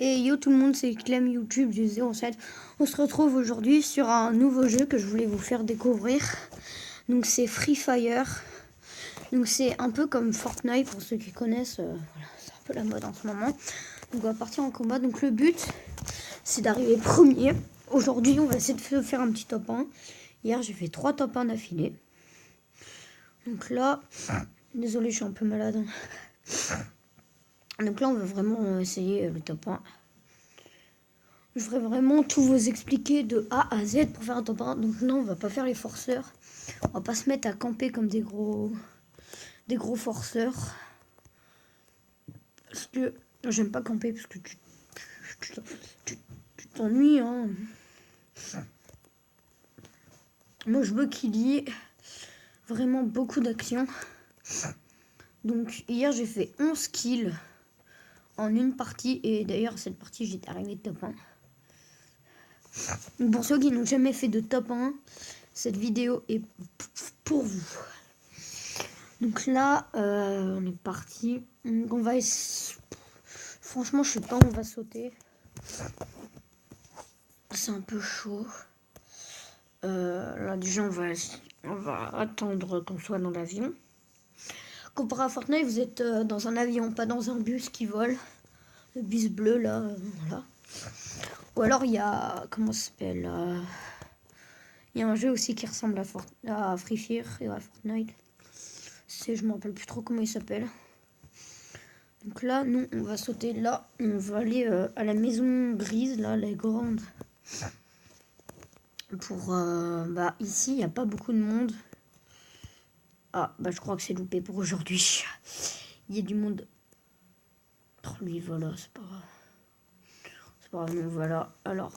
Et yo tout le monde, c'est Clem YouTube du 07. On se retrouve aujourd'hui sur un nouveau jeu que je voulais vous faire découvrir. Donc c'est Free Fire. Donc c'est un peu comme Fortnite pour ceux qui connaissent. Voilà, c'est un peu la mode en ce moment. Donc on va partir en combat. Donc le but, c'est d'arriver premier. Aujourd'hui, on va essayer de faire un petit top 1. Hier, j'ai fait 3 top 1 d'affilée. Donc là, désolé, je suis un peu malade. Donc là, on va vraiment essayer le top 1. Je ferai vraiment tout vous expliquer de A à Z pour faire un top 1. Donc non, on va pas faire les forceurs. On va pas se mettre à camper comme des gros forceurs. Parce que j'aime pas camper parce que tu t'ennuies. Hein. Moi, je veux qu'il y ait vraiment beaucoup d'action. Donc hier, j'ai fait 11 kills en une partie. Et d'ailleurs, cette partie, j'étais arrivé top 1. Donc pour ceux qui n'ont jamais fait de top 1, cette vidéo est pour vous. Donc là, on est parti. Donc on va franchement, je sais pas où on va sauter. C'est un peu chaud. Là déjà, on va attendre qu'on soit dans l'avion. Comparé à Fortnite, vous êtes dans un avion, pas dans un bus qui vole. Le bus bleu là, voilà. Ou alors il y a, comment ça s'appelle il y a un jeu aussi qui ressemble à Free Fire et à Fortnite. Je me rappelle plus trop comment il s'appelle. Donc là, nous, on va sauter là. On va aller à la maison grise, là, la grande. Pour, ici, il n'y a pas beaucoup de monde. Ah, je crois que c'est loupé pour aujourd'hui. Il y a du monde. Oh, lui, voilà, c'est pas grave. C'est pas grave, non, voilà. Alors,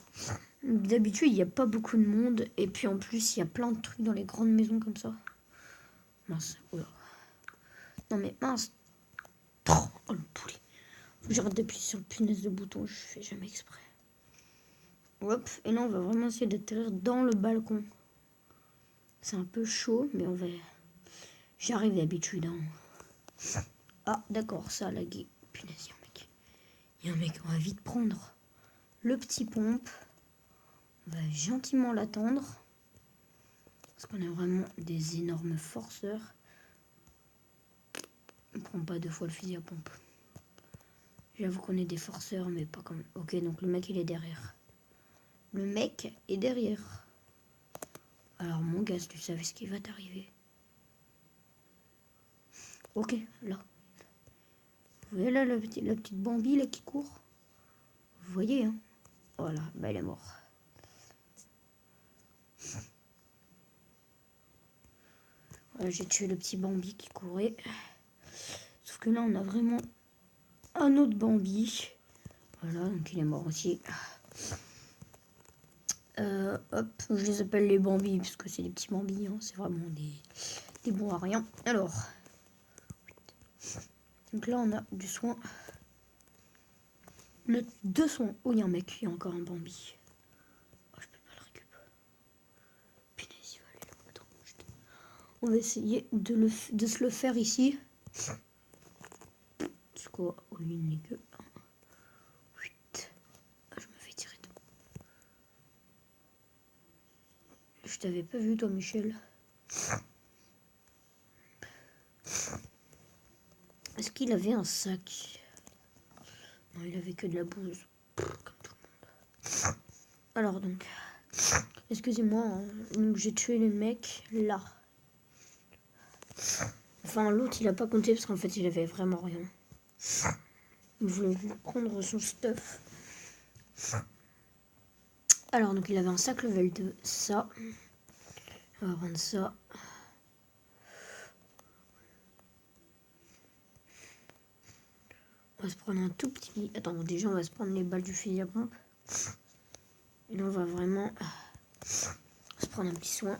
d'habitude, il n'y a pas beaucoup de monde. Et puis, en plus, il y a plein de trucs dans les grandes maisons comme ça. Mince, oula. Non, mais mince. Oh, le poulet. J'arrête d'appuyer sur le punaise de bouton, je fais jamais exprès. Hop, et là on va vraiment essayer d'atterrir dans le balcon. C'est un peu chaud, mais on va... J'y arrive d'habitude. Hein. Ah, d'accord, ça a lagué. Punaise, il y a un mec. On va vite prendre le petit pompe. On va gentiment l'attendre. Parce qu'on a vraiment des énormes forceurs. On prend pas 2 fois le fusil à pompe. J'avoue qu'on est des forceurs, mais pas comme... Ok, donc le mec, il est derrière. Le mec est derrière. Alors, mon gars, tu savais ce qui va t'arriver. Ok, là. Vous voyez là, la petite Bambi, là, qui court? Vous voyez, hein? Voilà, elle est morte. Voilà, j'ai tué le petit Bambi qui courait. Sauf que là, on a vraiment un autre Bambi. Voilà, donc il est mort aussi. Hop, je les appelle les Bambis parce que c'est des petits Bambis, hein, c'est vraiment des bons à rien. Alors, donc là on a du soin. On a 2 soins. Oh, il y a un mec, il y a encore un Bambi. Oh, je peux pas le récupérer. Punaise, il va aller là. Attends, on va essayer de se le faire ici. C'est quoi? Oh, lui, il n'est que... Je me fais tirer dedans. Je t'avais pas vu, toi, Michel. Est-ce qu'il avait un sac? Non, il avait que de la bouse. Comme tout le monde. Alors donc, excusez-moi, hein, j'ai tué le mec là. Enfin, l'autre, il a pas compté parce qu'en fait, il avait vraiment rien. Il voulait prendre son stuff. Alors, donc, il avait un sac level 2. Ça. On va prendre ça. On va se prendre un tout petit... Attends, déjà, on va se prendre les balles du fusil à pompe. Et là, on va vraiment se prendre un petit soin.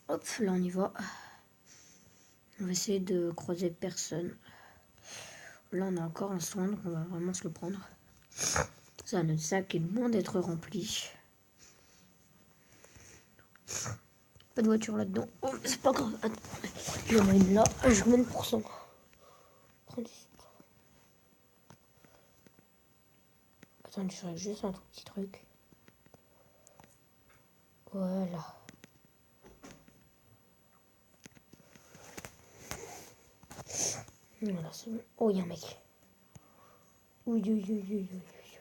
Hop, là, on y va. On va essayer de croiser personne. Là, on a encore un soin, donc on va vraiment se le prendre. Ça, notre sac est loin d'être rempli. Pas de voiture là-dedans. Oh, mais c'est pas grave. Attends. Il y en a une là. Je mets le pourcent. Attends, je règle juste un tout petit truc. Voilà. Voilà, c'est bon. Oh, il y a un mec. Oui, oui, oui, oui, oui, oui.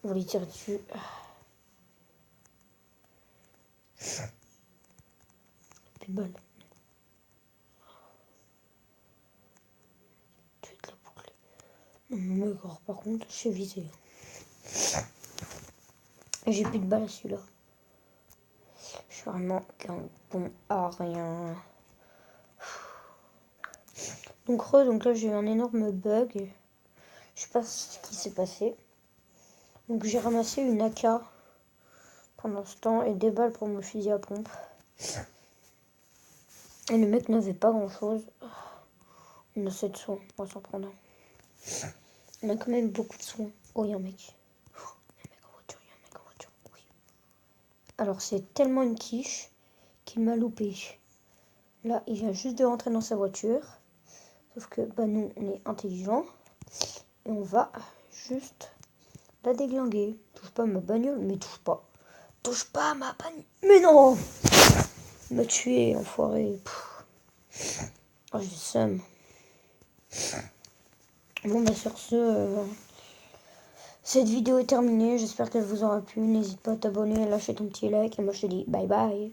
On va lui tirer dessus. Plus de balle. Tu vas te la boucler. Non, mais encore, par contre, je suis visé. J'ai plus de balle à celui-là. Je suis vraiment qu'un bon à rien. Donc là j'ai eu un énorme bug. Je sais pas ce qui s'est passé. Donc j'ai ramassé une AK pendant ce temps et des balles pour mon fusil à pompe. Et le mec n'avait pas grand chose. On a 7 soins, on va s'en prendre un. On a quand même beaucoup de soins. Oh, il y a un mec. Il y a un mec en voiture, il y a un mec en voiture. Oui. Alors c'est tellement une quiche qu'il m'a loupé. Là, il vient juste de rentrer dans sa voiture. Sauf que bah, nous, on est intelligents. Et on va juste la déglinguer. Touche pas à ma bagnole, mais touche pas. Touche pas à ma bagnole. Mais non! Il m'a tué, enfoiré. Oh, j'ai le seum. Bon, bah sur ce, cette vidéo est terminée. J'espère qu'elle vous aura plu. N'hésite pas à t'abonner, à lâcher ton petit like. Et moi, je te dis bye bye.